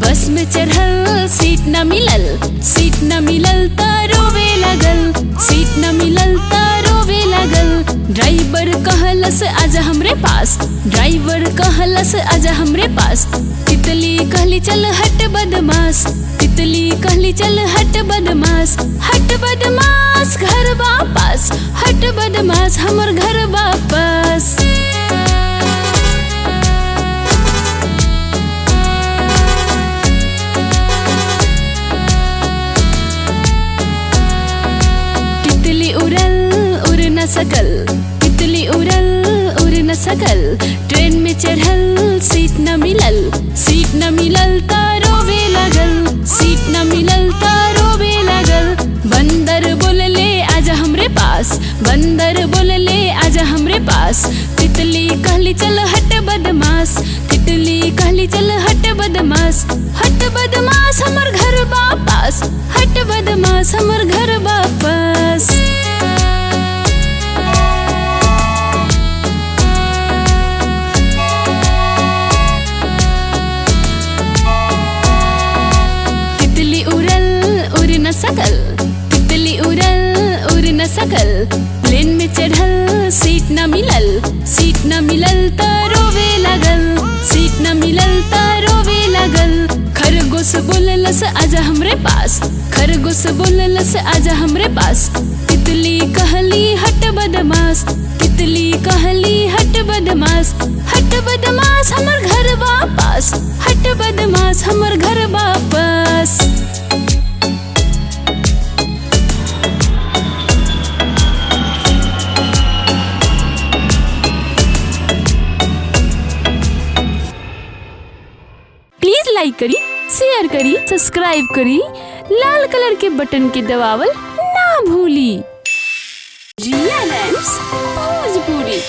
बस में चढ़ल सीट न मिलल, सीट न मिलल त रोवे लगल, सीट न मिलल त रोवे लगल। ड्राइवर कहलस आजा हमरे पास, ड्राइवर कहलस आजा हमरे पास। तितली कहली चल हट बदमाश, तितली कहली चल हट बदमाश, हट बदमाश घर वापस, हट बदमाश हमर घर वापस। तितली उड़ल उड़ न सकल, तितली उड़ल उड़ न सकल। ट्रेन में चढ़ल सीट न मिलल, सीट न मिलल त रोवे लगल, सीट न मिलल त रोवे लगल। बंदर बोलले आजा हमरे पास, बंदर बोलले आजा हमरे पास। तितली कहली चल हट बदमाश, तितली कहली चल हट बदमाश, हट बदमाश हमर घर वापस, हट बदमाश हमर घर वापस। तितली उड़ल उड़ न सकल, तितली उड़ल उड़ न सकल। प्लेन में चढ़ल सीट न मिलल, सीट न मिलल त रोवे लगल, सीट न मिलल त रोवे लगल। खरगोश बोललस आजा हमरे पास, खरगोश बोललस आजा हमरे पास। तितली कहली हट बदमाश, तितली कहली हट बदमाश, हट बदमाश हमर घर वापस, हट बदमाश हमर घर वापस। प्लीज लाइक करी, शेयर करी, सब्सक्राइब करी, लाल कलर के बटन के दबावल ना भूली। जिया भोजपुरी।